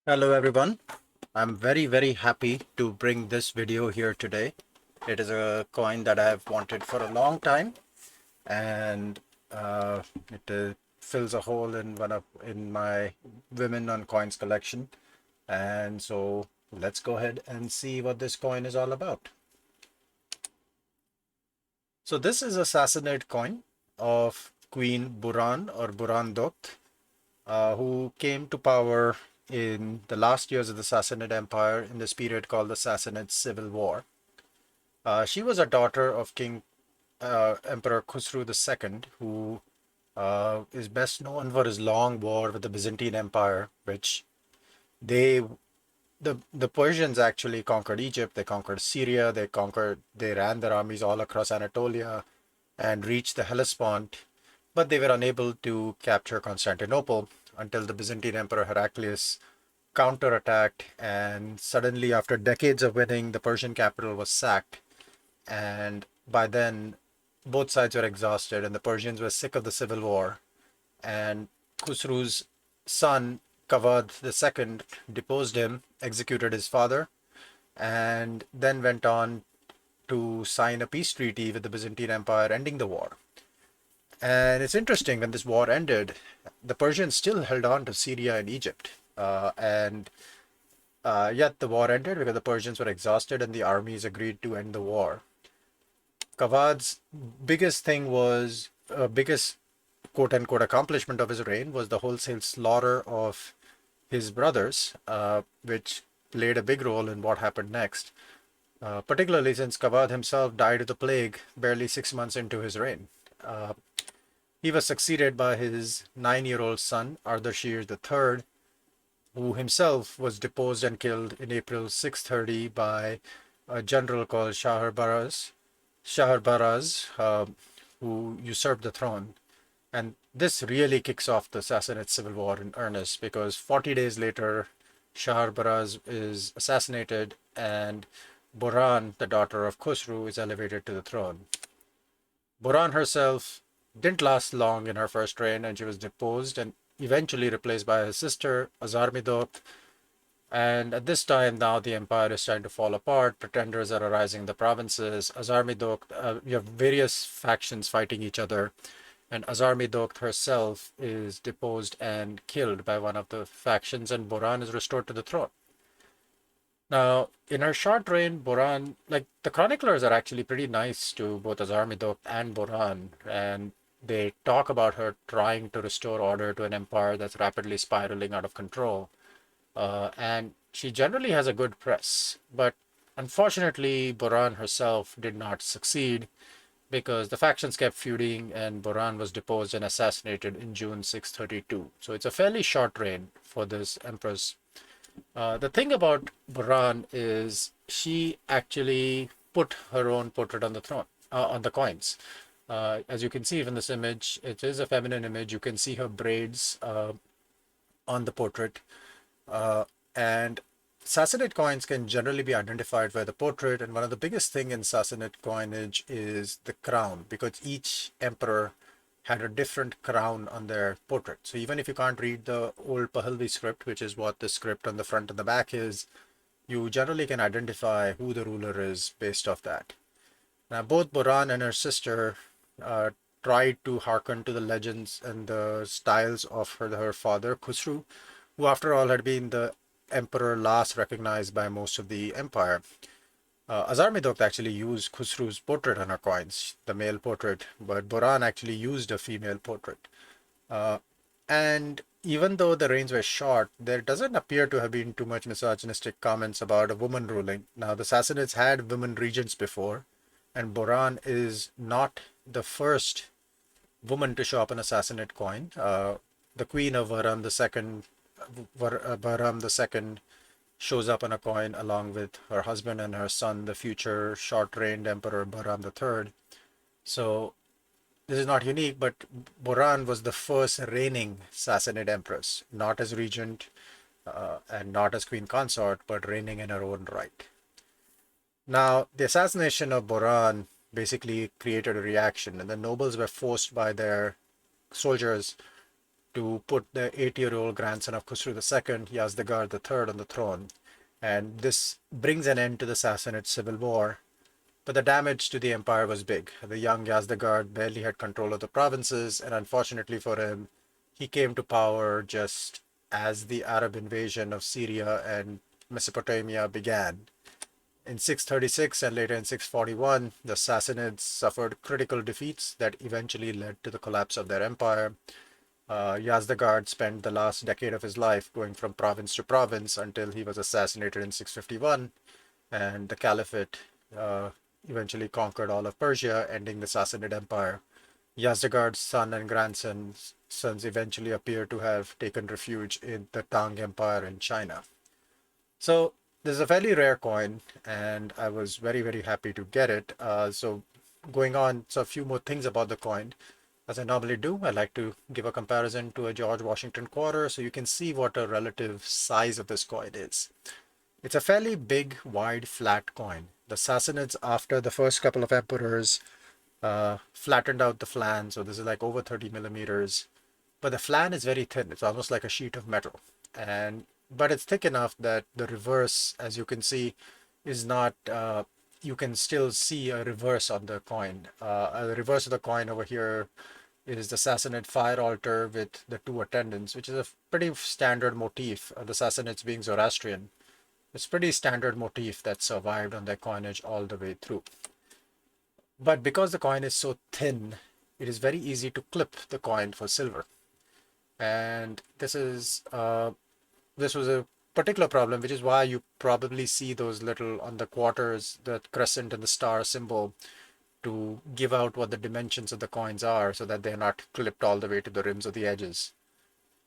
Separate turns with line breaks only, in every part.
Hello everyone. I'm very happy to bring this video here today. It is a coin that I have wanted for a long time, and it fills a hole in my women on coins collection. And so let's go ahead and see what this coin is all about. So this is a Sassanid coin of Queen Buran or Buran who came to power in the last years of the Sassanid Empire in this period called the Sassanid Civil War. She was a daughter of King Emperor Khusru II, who is best known for his long war with the Byzantine Empire, which they the Persians actually conquered Egypt, they conquered Syria, they ran their armies all across Anatolia and reached the Hellespont, but they were unable to capture Constantinople until the Byzantine Emperor Heraclius counterattacked, and suddenly, after decades of winning, the Persian capital was sacked. And by then, both sides were exhausted, and the Persians were sick of the civil war. And Khusru's son, Kavad II, deposed him, executed his father, and then went on to sign a peace treaty with the Byzantine Empire, ending the war. And it's interesting, when this war ended, the Persians still held on to Syria and Egypt. And Yet the war ended because the Persians were exhausted and the armies agreed to end the war. Kavad's biggest thing was, biggest quote unquote accomplishment of his reign was the wholesale slaughter of his brothers, which played a big role in what happened next, particularly since Kavad himself died of the plague barely 6 months into his reign. Uh, he was succeeded by his 9-year-old son, Ardashir III, who himself was deposed and killed in April 630 by a general called Shahar Baraz, who usurped the throne. And this really kicks off the Sassanid civil war in earnest, because 40 days later, Shahar Baraz is assassinated and Buran, the daughter of Khusru, is elevated to the throne. Buran herself didn't last long in her first reign, and she was deposed and eventually replaced by her sister, Azarmidokht. And at this time, now the empire is starting to fall apart. Pretenders are arising in the provinces. You have various factions fighting each other. And Azarmidokht herself is deposed and killed by one of the factions, and Buran is restored to the throne. Now, in her short reign, Buran, like, the chroniclers are actually pretty nice to both Azarmidokht and Buran, and they talk about her trying to restore order to an empire that's rapidly spiraling out of control. And she generally has a good press, but unfortunately, Buran herself did not succeed because the factions kept feuding, and Buran was deposed and assassinated in June 632. So it's a fairly short reign for this empress. The thing about Buran is she actually put her own portrait on the throne, on the coins. As you can see from this image, it is a feminine image. You can see her braids on the portrait. And Sassanid coins can generally be identified by the portrait, and one of the biggest thing in Sassanid coinage is the crown, because each emperor had a different crown on their portrait. So even if you can't read the old Pahlavi script, which is what the script on the front and the back is, you generally can identify who the ruler is based off that. Now, both Buran and her sister uh, tried to hearken to the legends and the styles of her father, Khusru, who after all had been the emperor last recognized by most of the empire. Azarmidokht actually used Khusru's portrait on her coins, the male portrait, but Buran actually used a female portrait. Uh, and even though the reigns were short, there doesn't appear to have been too much misogynistic comments about a woman ruling. Now, the Sassanids had women regents before, and Buran is not the first woman to show up in a Sassanid coin. The queen of Bahram II shows up on a coin along with her husband and her son, the future short-reigned Emperor Bahram III. So this is not unique, but Buran was the first reigning Sassanid empress, not as regent and not as queen consort, but reigning in her own right. Now, the assassination of Buran basically created a reaction, and the nobles were forced by their soldiers to put the 8-year-old grandson of Khusru II, Yazdegerd III, on the throne. And this brings an end to the Sassanid civil war. But the damage to the empire was big. The young Yazdegerd barely had control of the provinces, and unfortunately for him, he came to power just as the Arab invasion of Syria and Mesopotamia began. In 636 and later in 641, the Sassanids suffered critical defeats that eventually led to the collapse of their empire. Yazdegerd spent the last decade of his life going from province to province until he was assassinated in 651, and the Caliphate eventually conquered all of Persia, ending the Sassanid Empire. Yazdegerd's son and grandsons eventually appear to have taken refuge in the Tang Empire in China. So this is a fairly rare coin, and I was very, very happy to get it. So going on, so a few more things about the coin. As I normally do, I like to give a comparison to a George Washington quarter so you can see what a relative size of this coin is. It's a fairly big, wide, flat coin. The Sassanids, after the first couple of emperors, flattened out the flan, so this is like over 30 millimeters. But the flan is very thin. It's almost like a sheet of metal. But it's thick enough that the reverse, as you can see, is not, you can still see a reverse on the coin. The reverse of the coin over here is the Sassanid fire altar with the two attendants, which is a pretty standard motif, the Sassanids being Zoroastrian. It's pretty standard motif that survived on their coinage all the way through. But because the coin is so thin, it is very easy to clip the coin for silver. And this was a particular problem, which is why you probably see those little on the quarters, the crescent and the star symbol, to give out what the dimensions of the coins are so that they're not clipped all the way to the rims or the edges.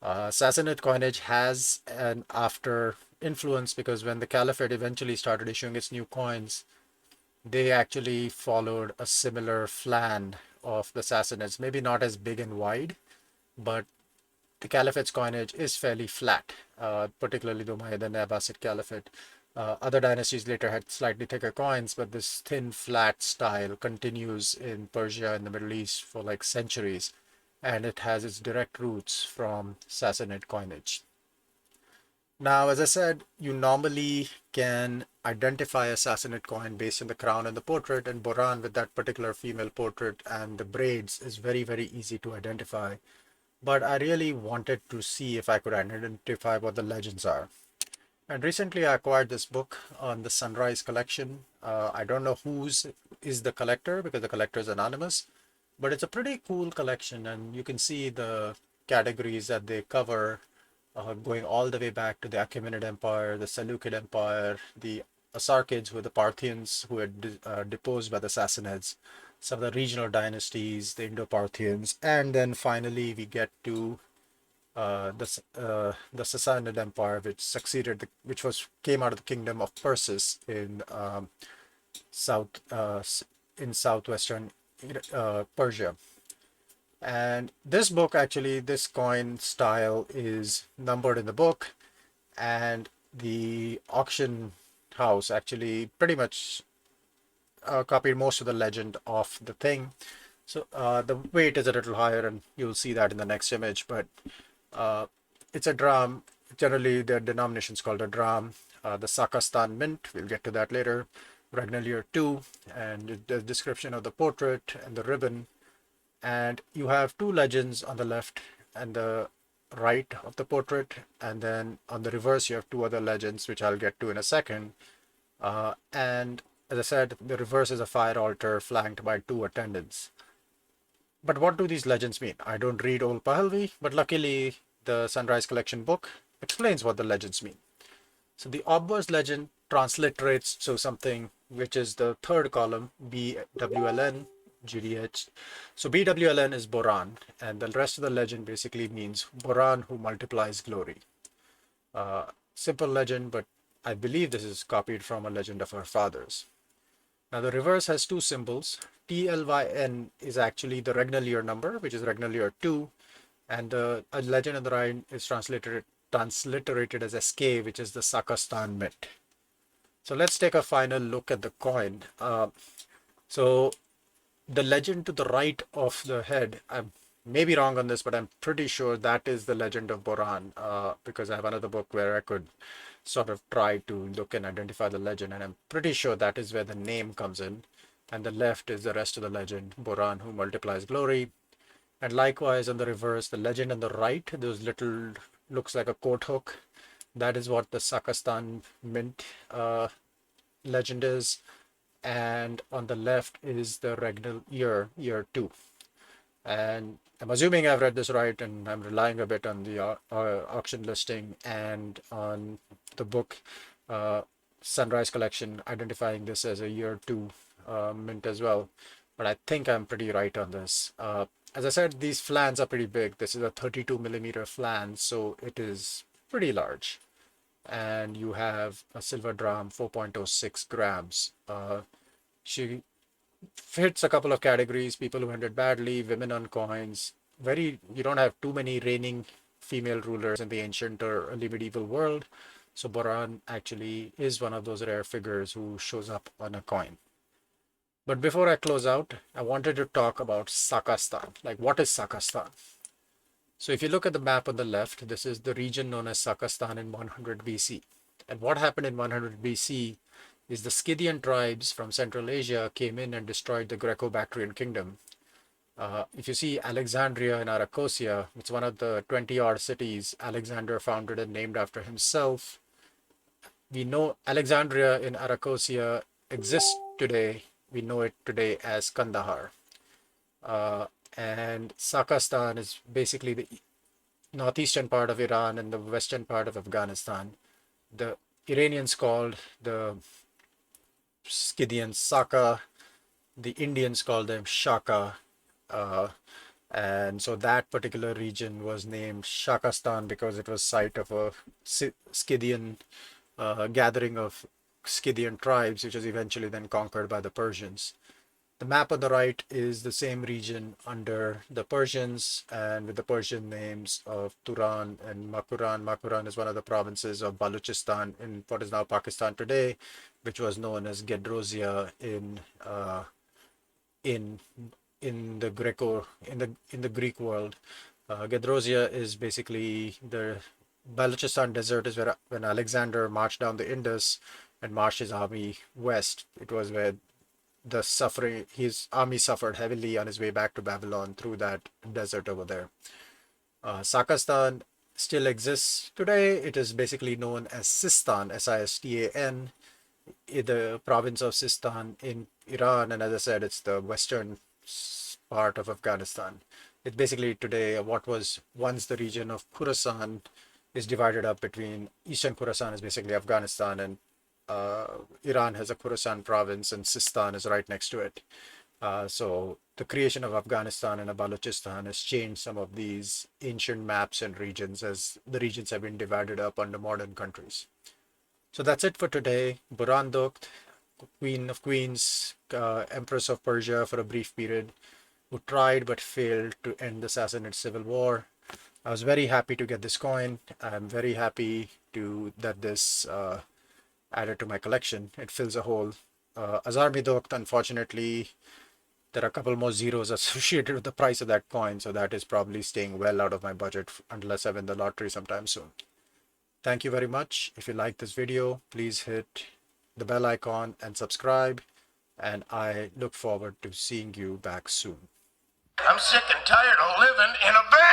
Sassanid coinage has an after influence because when the Caliphate eventually started issuing its new coins, they actually followed a similar flan of the Sassanids, maybe not as big and wide, but the Caliphate's coinage is fairly flat, particularly the Umayyad and Abbasid Caliphate. Other dynasties later had slightly thicker coins, but this thin, flat style continues in Persia and the Middle East for like centuries, and it has its direct roots from Sassanid coinage. Now, as I said, you normally can identify a Sassanid coin based on the crown and the portrait, and Buran with that particular female portrait and the braids is very, very easy to identify. But I really wanted to see if I could identify what the legends are. And recently I acquired this book on the Sunrise collection. I don't know whose is the collector because the collector is anonymous, but it's a pretty cool collection, and you can see the categories that they cover, going all the way back to the Achaemenid Empire, the Seleucid Empire, the Asarchids, who were the Parthians who had deposed by the Sassanids, some of the regional dynasties, the Indo-Parthians, and then finally we get to the Sassanid Empire, which succeeded, came out of the kingdom of Persis in southwestern Persia. And this book, actually, this coin style is numbered in the book, and the auction house actually pretty much copied most of the legend of the thing. So the weight is a little higher, and you'll see that in the next image, but it's a drachm. Generally, the denomination is called a drachm. The Sakastan mint, we'll get to that later. Regnalier 2, and the description of the portrait and the ribbon. And you have two legends on the left and the right of the portrait, and then on the reverse you have two other legends, which I'll get to in a second. And as I said, the reverse is a fire altar flanked by two attendants. But what do these legends mean? I don't read Old Pahlavi, but luckily the Sunrise Collection book explains what the legends mean. So the obverse legend transliterates to something which is the third column, BWLN, GDH. So BWLN is Buran, and the rest of the legend basically means Buran who multiplies glory. Simple legend, but I believe this is copied from a legend of our fathers. Now the reverse has two symbols. TLYN is actually the Regnalier number, which is Regnalier 2, and the legend on the right is transliterated as SK, which is the Sakastan mint. So let's take a final look at the coin. So the legend to the right of the head, may be wrong on this, but I'm pretty sure that is the legend of Buran, because I have another book where I could sort of try to look and identify the legend, and I'm pretty sure that is where the name comes in. And the left is the rest of the legend, Buran who multiplies glory. And likewise on the reverse, the legend on the right, those little, looks like a coat hook. That is what the Sakastan mint legend is. And on the left is the regnal year, year 2. And I'm assuming I've read this right, and I'm relying a bit on the auction listing and on the book Sunrise Collection, identifying this as a year 2 mint as well. But I think I'm pretty right on this. As I said, these flans are pretty big. This is a 32 millimeter flan, so it is pretty large. And you have a silver dram, 4.06 grams. She fits a couple of categories: people who ended badly, women on coins. You don't have too many reigning female rulers in the ancient or early medieval world. So Buran actually is one of those rare figures who shows up on a coin. But before I close out, I wanted to talk about Sakastan. Like, what is Sakastan? So if you look at the map on the left, this is the region known as Sakastan in 100 BC. And what happened in 100 BC is the Scythian tribes from Central Asia came in and destroyed the Greco-Bactrian kingdom. If you see Alexandria in Arachosia, it's one of the 20-odd cities Alexander founded and named after himself. We know Alexandria in Arachosia exists today. We know it today as Kandahar. And Sakastan is basically the northeastern part of Iran and the western part of Afghanistan. The Iranians called the Scythians Saka, the Indians called them Shaka, and so that particular region was named Sakastan because it was site of a Scythian gathering of Scythian tribes, which was eventually then conquered by the Persians. The map on the right is the same region under the Persians and with the Persian names of Turan and Makuran. Makuran is one of the provinces of Balochistan in what is now Pakistan today, which was known as Gedrosia in the Greek world. Gedrosia is basically the Balochistan desert is where when Alexander marched down the Indus and marched his army west, it was where his army suffered heavily on his way back to Babylon through that desert over there. Sakastan still exists today. It is basically known as Sistan, Sistan, the province of Sistan in Iran, and as I said, it's the western part of Afghanistan. It's basically today what was once the region of Khorasan is divided up between Eastern Khorasan is basically Afghanistan, and Iran has a Khorasan province, and Sistan is right next to it. So the creation of Afghanistan and Balochistan has changed some of these ancient maps and regions as the regions have been divided up under modern countries. So that's it for today. Buran Dokht, Queen of Queens, Empress of Persia for a brief period, who tried but failed to end the Sassanid civil war. I was very happy to get this coin. I'm very happy that this added to my collection. It fills a hole. Azarmi Dokht, unfortunately, there are a couple more zeros associated with the price of that coin, so that is probably staying well out of my budget unless I win the lottery sometime soon. Thank you very much. If you like this video, please hit the bell icon and subscribe, and I look forward to seeing you back soon.
I'm sick and tired of living in a van.